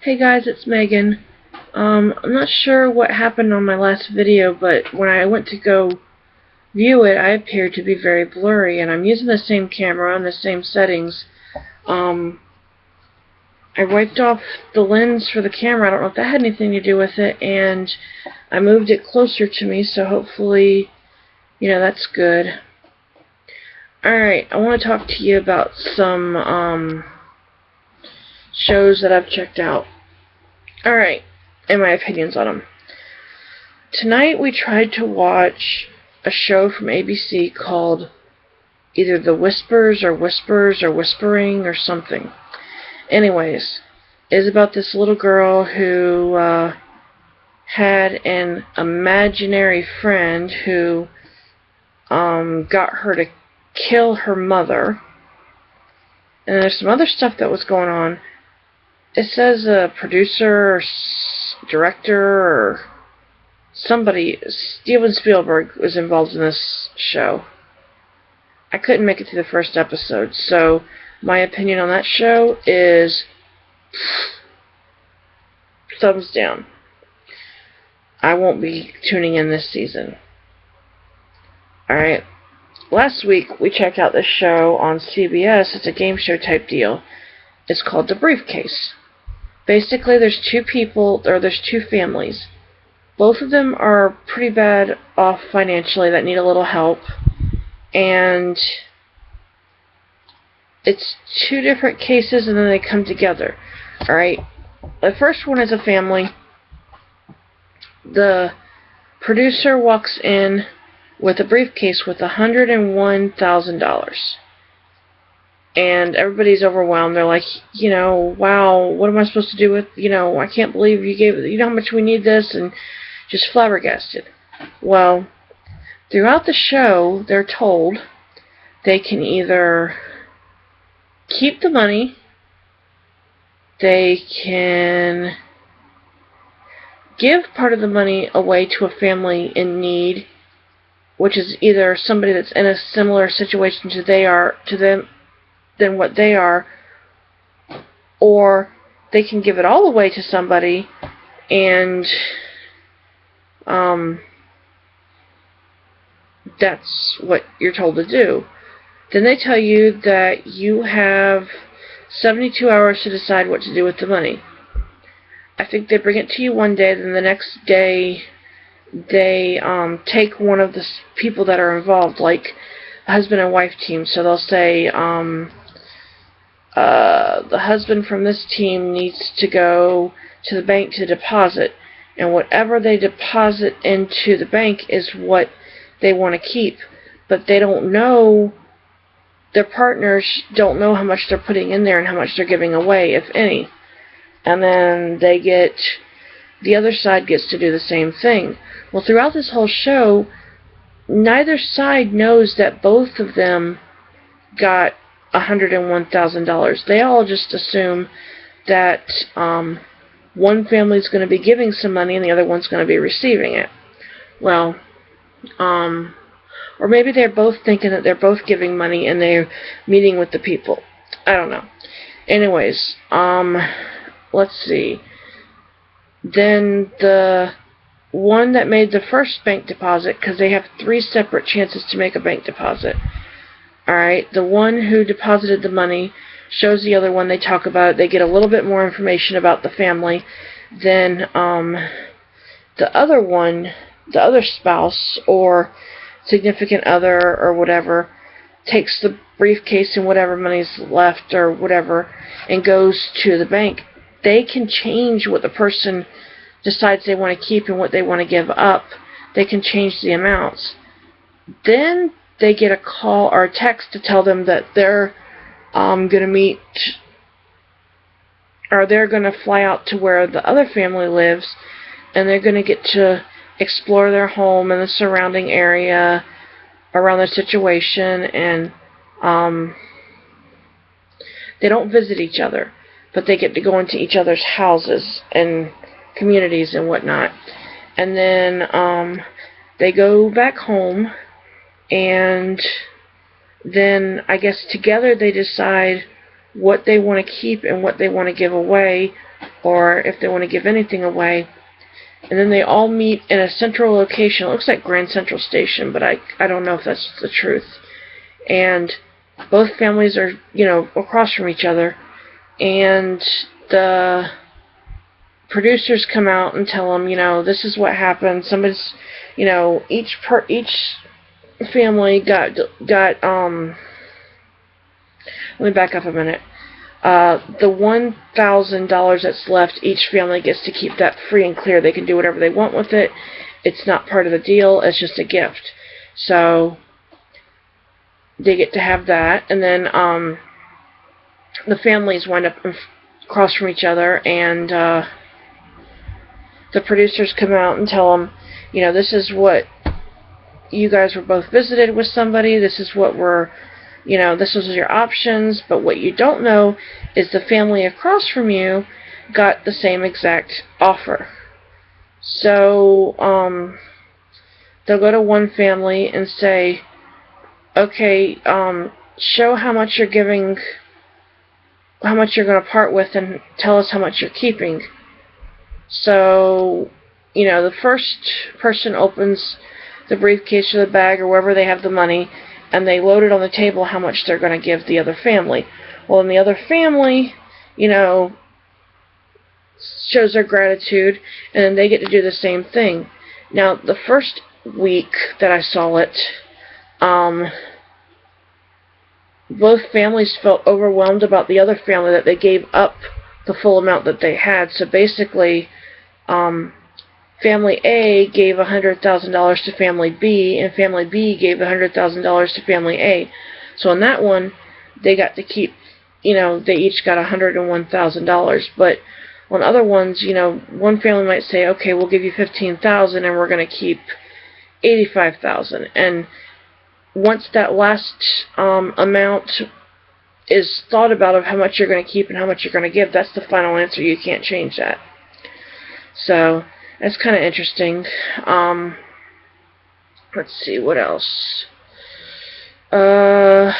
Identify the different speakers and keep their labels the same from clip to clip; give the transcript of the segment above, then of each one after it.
Speaker 1: Hey guys, it's Megan. I'm not sure what happened on my last video, but when I went to go view it, I appeared to be very blurry, and I'm using the same camera and the same settings. I wiped off the lens for the camera. I don't know if that had anything to do with it, and I moved it closer to me, so hopefully, that's good. Alright, I want to talk to you about some shows that I've checked out. Alright, and my opinions on them. Tonight we tried to watch a show from ABC called either The Whispers or Whispering or something. Anyways, it's about this little girl who had an imaginary friend who got her to kill her mother. And there's some other stuff that was going on. It says a producer or director or somebody, Steven Spielberg, was involved in this show. I couldn't make it through the first episode, so my opinion on that show is thumbs down. I won't be tuning in this season. Alright, last week we checked out this show on CBS. It's a game show type deal. It's called The Briefcase. Basically, there's two families. Both of them are pretty bad off financially that need a little help. And it's two different cases and then they come together. Alright, the first one is a family. The producer walks in with a briefcase with $101,000. And everybody's overwhelmed. They're like, wow, what am I supposed to do with, I can't believe you gave, how much we need this, and just flabbergasted. Well, throughout the show, they're told they can either keep the money, they can give part of the money away to a family in need, which is either somebody that's in a similar situation to them than what they are, or they can give it all away to somebody and that's what you're told to do. Then they tell you that you have 72 hours to decide what to do with the money. I think they bring it to you one day, then the next day they take one of the people that are involved, like a husband and wife team. So they'll say the husband from this team needs to go to the bank to deposit, and whatever they deposit into the bank is what they want to keep, but they don't know, their partners don't know how much they're putting in there and how much they're giving away, if any. And then the other side gets to do the same thing. Well, throughout this whole show, neither side knows that both of them got $101,000. They all just assume that one family's going to be giving some money and the other one's going to be receiving it. Well, or maybe they're both thinking that they're both giving money and they're meeting with the people. I don't know. Anyways, let's see. Then the one that made the first bank deposit, because they have 3 separate chances to make a bank deposit. Alright, the one who deposited the money shows the other one, they talk about it, they get a little bit more information about the family. Then the other one, the other spouse or significant other or whatever, takes the briefcase and whatever money's left or whatever and goes to the bank. They can change what the person decides they want to keep and what they want to give up. They can change the amounts. Then they get a call or a text to tell them that they're going to meet, or they're going to fly out to where the other family lives, and they're going to get to explore their home and the surrounding area around their situation, and they don't visit each other, but they get to go into each other's houses and communities and whatnot. And then they go back home, and then I guess together they decide what they want to keep and what they want to give away, or if they want to give anything away. And then they all meet in a central location. It looks like Grand Central Station, but I don't know if that's the truth. And both families are, across from each other. And the producers come out and tell them, this is what happened. Somebody's, each family got, let me back up a minute. The $1,000 that's left, each family gets to keep that free and clear. They can do whatever they want with it. It's not part of the deal. It's just a gift. So they get to have that. And then the families wind up across from each other, and the producers come out and tell them, this is what you guys were both visited with somebody. This is what this was your options, but what you don't know is the family across from you got the same exact offer. So they'll go to one family and say, okay, show how much you're giving, how much you're going to part with, and tell us how much you're keeping. So, the first person opens the briefcase or the bag or wherever they have the money, and they load it on the table how much they're going to give the other family. Well, and the other family, shows their gratitude, and then they get to do the same thing. Now, the first week that I saw it, both families felt overwhelmed about the other family that they gave up the full amount that they had. So basically, Family A gave $100,000 to Family B, and Family B gave $100,000 to Family A. So on that one, they got to keep, they each got $101,000. But on other ones, one family might say, okay, we'll give you $15,000 and we're going to keep $85,000. And once that last amount is thought about of how much you're going to keep and how much you're going to give, that's the final answer. You can't change that. So that's kind of interesting. Let's see, what else? I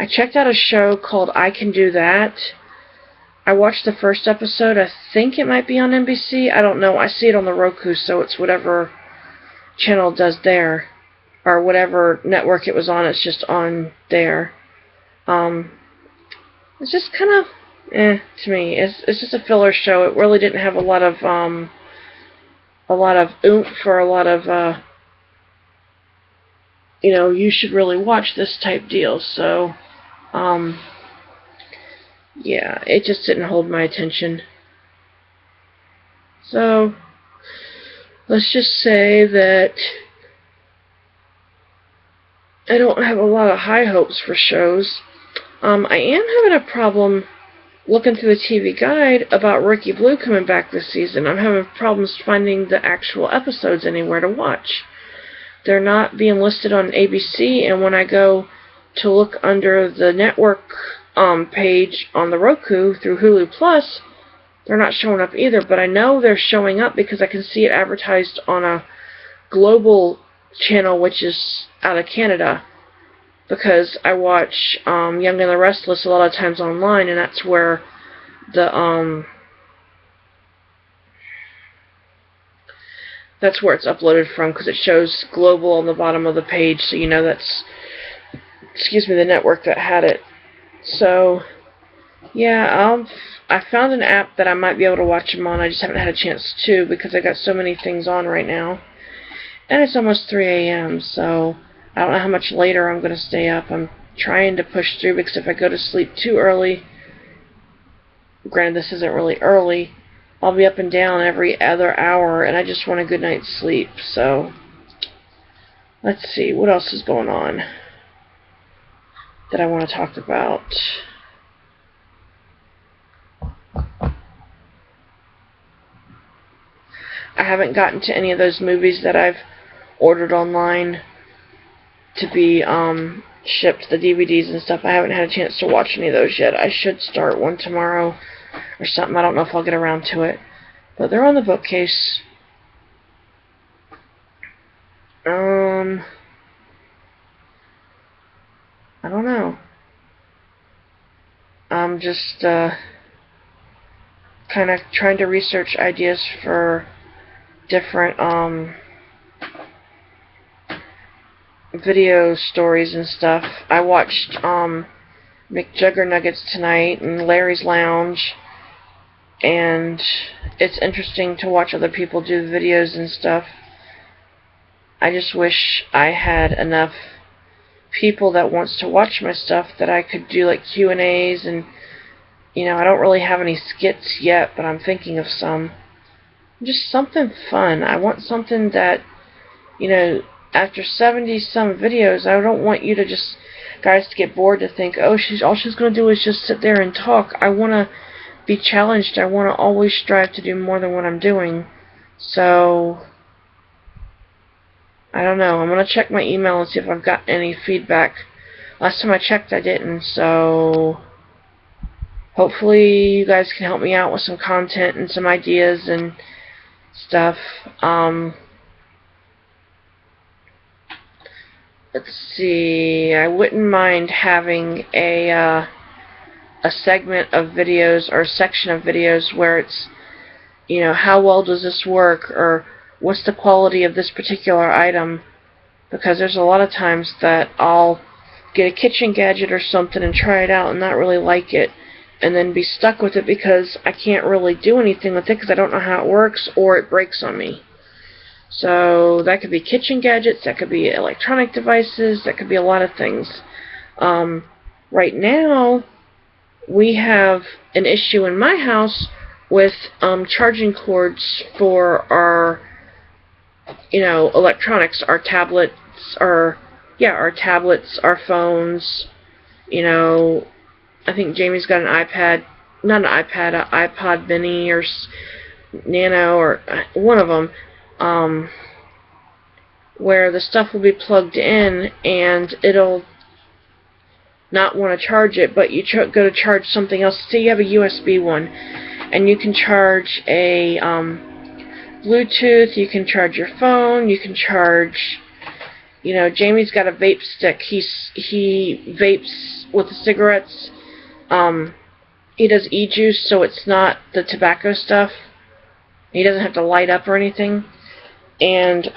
Speaker 1: checked out a show called I Can Do That. I watched the first episode. I think it might be on NBC. I don't know. I see it on the Roku, so it's whatever channel it does there, or whatever network it was on. It's just on there. It's just kind of to me. It's just a filler show. It really didn't have a lot of oomph or a lot of you should really watch this type deal. So yeah, it just didn't hold my attention. So let's just say that I don't have a lot of high hopes for shows. I am having a problem looking through the TV guide about Rookie Blue coming back this season. I'm having problems finding the actual episodes anywhere to watch. They're not being listed on ABC, and when I go to look under the network page on the Roku through Hulu Plus, they're not showing up either. But I know they're showing up because I can see it advertised on a global channel, which is out of Canada, because I watch Young and the Restless a lot of times online, and that's where that's where it's uploaded from, because it shows global on the bottom of the page, so that's, the network that had it. So yeah, I found an app that I might be able to watch them on. I just haven't had a chance to, because I got so many things on right now, and it's almost 3 a.m. so I don't know how much later I'm going to stay up. I'm trying to push through, because if I go to sleep too early, granted this isn't really early, I'll be up and down every other hour, and I just want a good night's sleep. So let's see, what else is going on that I want to talk about. I haven't gotten to any of those movies that I've ordered online to be shipped, the DVDs and stuff. I haven't had a chance to watch any of those yet. I should start one tomorrow or something. I don't know if I'll get around to it. But they're on the bookcase. I don't know. I'm just kind of trying to research ideas for different video stories and stuff. I watched McJuggernuggets tonight and Larry's Lounge, and it's interesting to watch other people do videos and stuff. I just wish I had enough people that wants to watch my stuff that I could do like Q&As, and you know, I don't really have any skits yet, but I'm thinking of some. Just something fun. I want something that, you know, after 70 some videos, I don't want you to just, guys, to get bored to think, oh, all she's going to do is just sit there and talk. I want to be challenged. I want to always strive to do more than what I'm doing. So, I don't know. I'm going to check my email and see if I've got any feedback. Last time I checked, I didn't. So, hopefully you guys can help me out with some content and some ideas and stuff. Let's see. I wouldn't mind having a segment of videos or a section of videos where it's, you know, how well does this work, or what's the quality of this particular item, because there's a lot of times that I'll get a kitchen gadget or something and try it out and not really like it, and then be stuck with it because I can't really do anything with it because I don't know how it works, or it breaks on me. So that could be kitchen gadgets, that could be electronic devices, that could be a lot of things. Right now, we have an issue in my house with charging cords for our, you know, electronics, our tablets, our tablets, our phones. You know, I think Jamie's got an iPad, not an iPad, an iPod Mini or Nano, or one of them, where the stuff will be plugged in and it'll not want to charge it, but you go to charge something else. Say you have a USB one, and you can charge a Bluetooth, you can charge your phone, you can charge, you know, Jamie's got a vape stick. He vapes with the cigarettes. He does e-juice, so it's not the tobacco stuff. He doesn't have to light up or anything. And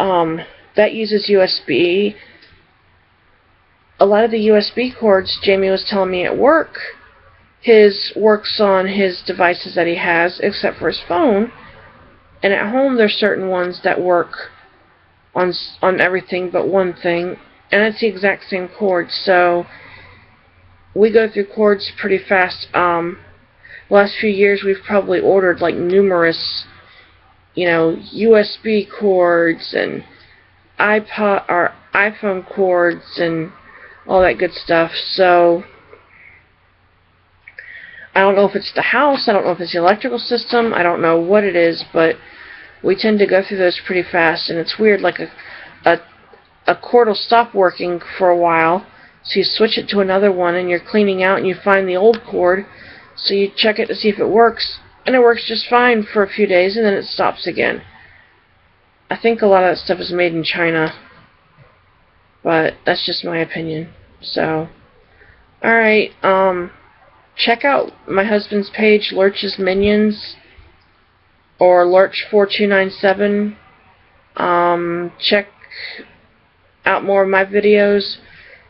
Speaker 1: that uses USB. A lot of the USB cords, Jamie was telling me at work, his works on his devices that he has, except for his phone. And at home, there's certain ones that work on everything but one thing, and it's the exact same cord. So we go through cords pretty fast. The last few years, we've probably ordered like numerous, you know, USB cords and iPod or iPhone cords and all that good stuff. So I don't know if it's the house, I don't know if it's the electrical system, I don't know what it is, but we tend to go through those pretty fast, and it's weird, like a cord will stop working for a while, so you switch it to another one, and you're cleaning out and you find the old cord, so you check it to see if it works, and it works just fine for a few days, and then it stops again. I think a lot of that stuff is made in China, but that's just my opinion. So, alright, check out my husband's page, Lurch's Minions, or Lurch4297. Check out more of my videos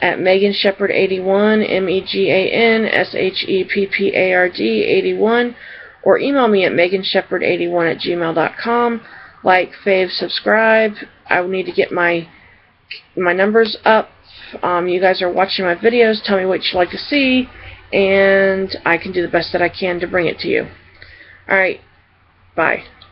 Speaker 1: at Megan Shepherd 81, MEGANSHEPPARD 81, or email me at meganshepherd81@gmail.com. Like, fave, subscribe. I need to get my numbers up. You guys are watching my videos. Tell me what you'd like to see, and I can do the best that I can to bring it to you. Alright, bye.